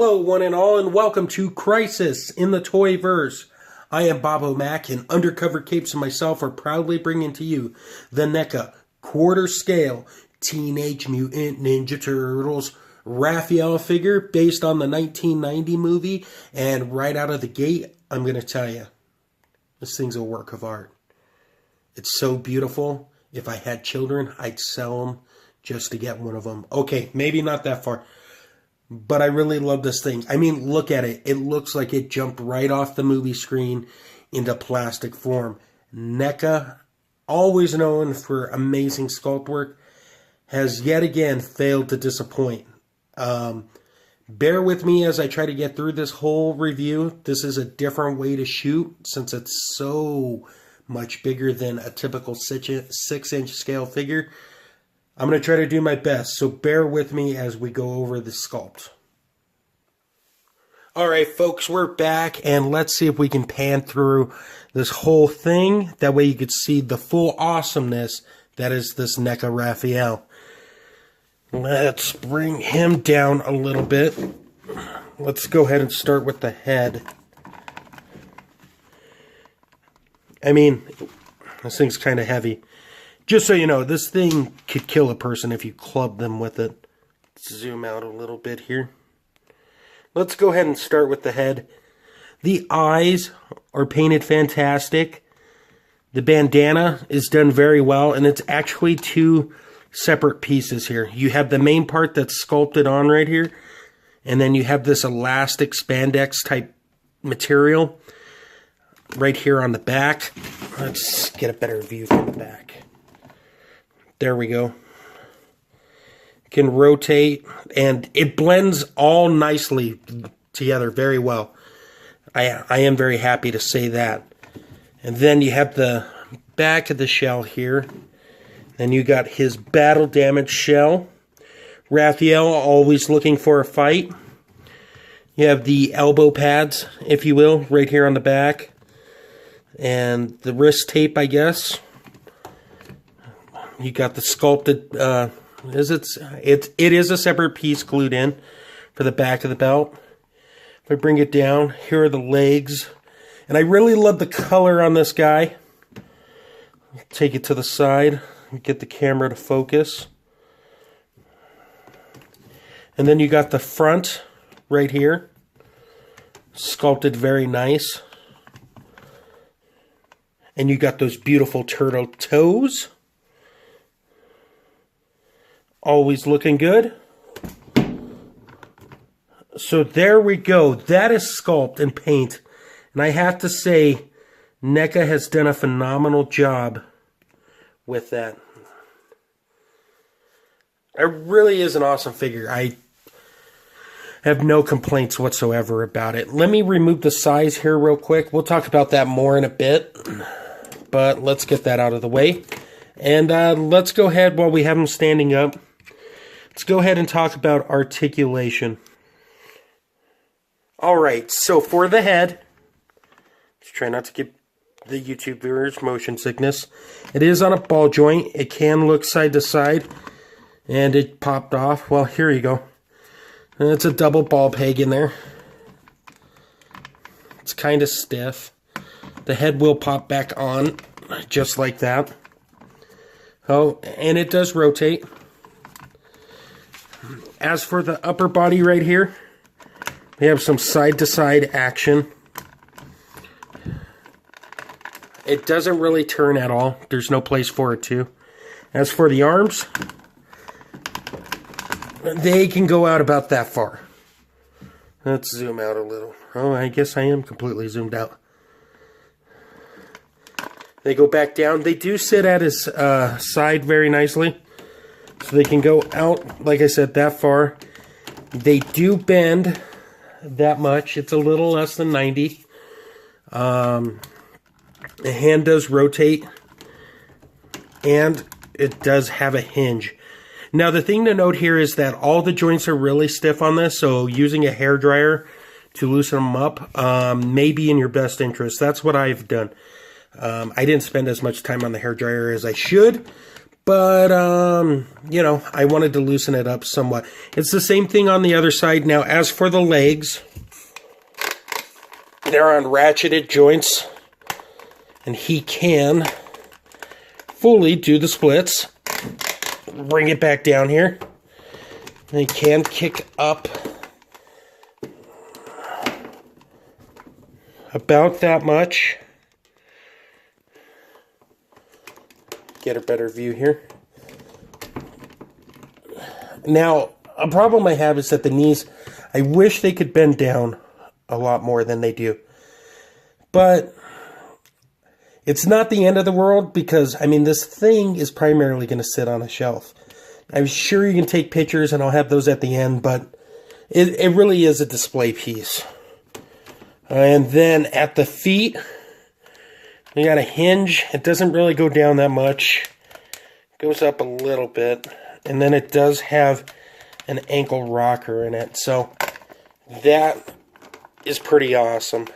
Hello, one and all, and welcome to Crisis in the Toyverse. I am Bob O'Mac, and Undercover Capes and myself are proudly bringing to you the Neca quarter-scale Teenage Mutant Ninja Turtles Raphael figure based on the 1990 movie. And right out of the gate, I'm going to tell you, this thing's a work of art. It's so beautiful. If I had children, I'd sell them just to get one of them. Okay, maybe not that far. But I really love this thing. I mean, look at it. It looks like it jumped right off the movie screen into plastic form. Neca, always known for amazing sculpt work, has yet again failed to disappoint. Bear with me as I try to get through this whole review. This is a different way to shoot since it's so much bigger than a typical 6-inch scale figure. I'm going to try to do my best, so bear with me as we go over the sculpt. Alright folks, we're back, and let's see if we can pan through this whole thing. That way you could see the full awesomeness that is this Neca Raphael. Let's bring him down a little bit. Let's go ahead and start with the head. I mean, this thing's kind of heavy. Just so you know, this thing could kill a person if you club them with it. Let's zoom out a little bit here. Let's go ahead and start with the head. The eyes are painted fantastic. The bandana is done very well, and it's actually two separate pieces here. You have the main part that's sculpted on right here, and then you have this elastic spandex type material right here on the back. Let's get a better view from the back. There we go. Can rotate, and it blends all nicely together very well. I am very happy to say that. And then you have the back of the shell here. Then you got his battle damaged shell. Raphael always looking for a fight. You have the elbow pads, if you will, right here on the back. And the wrist tape, I guess. You got the sculpted, it is a separate piece glued in for the back of the belt. If I bring it down, here are the legs. And I really love the color on this guy. Take it to the side, get the camera to focus. And then you got the front right here. Sculpted very nice. And you got those beautiful turtle toes. Always looking good. So there we go. That is sculpt and paint. And I have to say, Neca has done a phenomenal job with that. It really is an awesome figure. I have no complaints whatsoever about it. Let me remove the size here real quick. We'll talk about that more in a bit. But let's get that out of the way. And let's go ahead while we have him standing up. Let's go ahead and talk about articulation. Alright, so for the head, let's try not to give the YouTube viewers motion sickness. It is on a ball joint. It can look side to side. And it popped off. Well, here you go. And it's a double ball peg in there. It's kind of stiff. The head will pop back on, just like that. Oh, and it does rotate. As for the upper body right here, we have some side-to-side action. It doesn't really turn at all. There's no place for it to. As for the arms, they can go out about that far. Let's zoom out a little. Oh, I guess I am completely zoomed out. They go back down. They do sit at his side very nicely. So they can go out, like I said, that far. They do bend that much. It's a little less than 90. The hand does rotate. And it does have a hinge. Now the thing to note here is that all the joints are really stiff on this. So using a hairdryer to loosen them up may be in your best interest. That's what I've done. I didn't spend as much time on the hairdryer as I should. But, you know, I wanted to loosen it up somewhat. It's the same thing on the other side. Now, as for the legs, they're on ratcheted joints. And he can fully do the splits. Bring it back down here. And he can kick up about that much. Get a better view here. Now, a problem I have is that the knees, I wish they could bend down a lot more than they do. But it's not the end of the world because, I mean, this thing is primarily going to sit on a shelf. I'm sure you can take pictures and I'll have those at the end, but it really is a display piece. And then at the feet, you got a hinge. It doesn't really go down that much. It goes up a little bit. And then it does have an ankle rocker in it. So that is pretty awesome.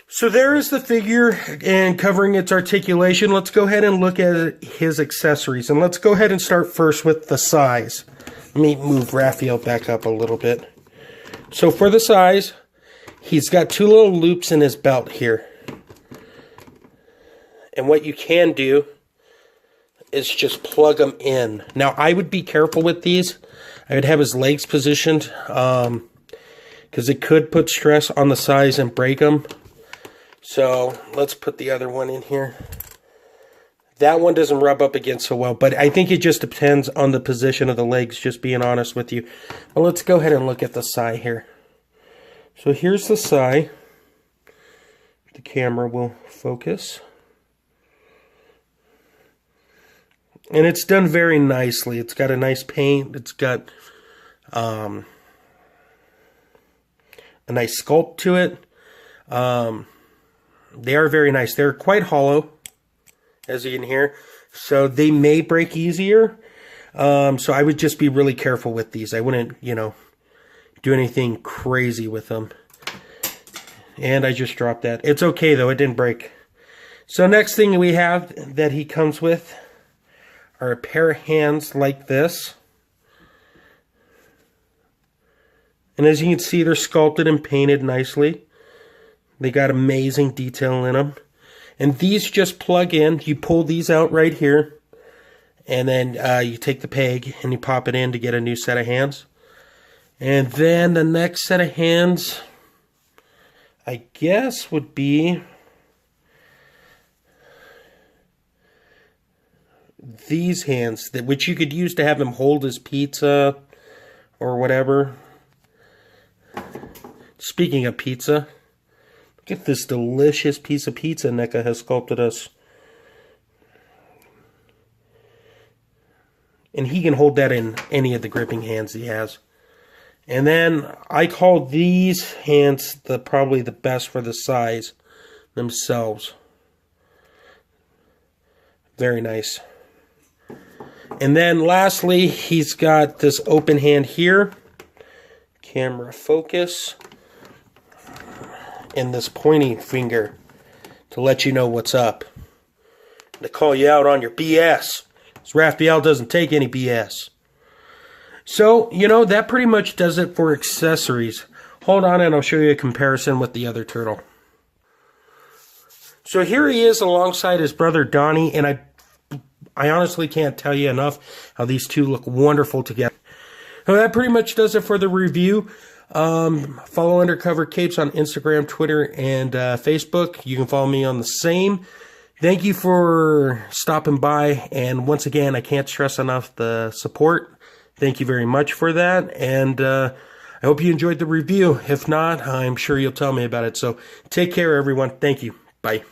So there is the figure and covering its articulation. Let's go ahead and look at his accessories. And let's go ahead and start first with the size. Let me move Raphael back up a little bit. So for the size, he's got two little loops in his belt here. And what you can do is just plug them in. Now, I would be careful with these. I would have his legs positioned because it could put stress on the size and break them. So let's put the other one in here. That one doesn't rub up against so well, but I think it just depends on the position of the legs, just being honest with you. Well, let's go ahead and look at the sigh here. So here's the sigh. The camera will focus. And it's done very nicely. It's got a nice paint. It's got a nice sculpt to it. They are very nice. They're quite hollow, as you can hear. So they may break easier. So I would just be really careful with these. I wouldn't, you know, do anything crazy with them. And I just dropped that. It's okay, though. It didn't break. So next thing we have that he comes with are a pair of hands like this. And as you can see, they're sculpted and painted nicely. They got amazing detail in them. And these just plug in. You pull these out right here. And then you take the peg and you pop it in to get a new set of hands. And then the next set of hands, I guess, would be these hands, which you could use to have him hold his pizza or whatever. Speaking of pizza, look at this delicious piece of pizza Neca has sculpted us. And he can hold that in any of the gripping hands he has. And then I call these hands probably the best for the size themselves. Very nice. And then lastly, he's got this open hand here. Camera focus. And this pointing finger to let you know what's up. To call you out on your BS. Because Raphael doesn't take any BS. So, you know, that pretty much does it for accessories. Hold on and I'll show you a comparison with the other turtle. So here he is alongside his brother Donnie, and I honestly can't tell you enough how these two look wonderful together. So that pretty much does it for the review. Follow Undercover Capes on Instagram, Twitter, and Facebook. You can follow me on the same. Thank you for stopping by, and once again, I can't stress enough the support. Thank you very much for that, and I hope you enjoyed the review. If not, I'm sure you'll tell me about it. So take care, everyone. Thank you. Bye.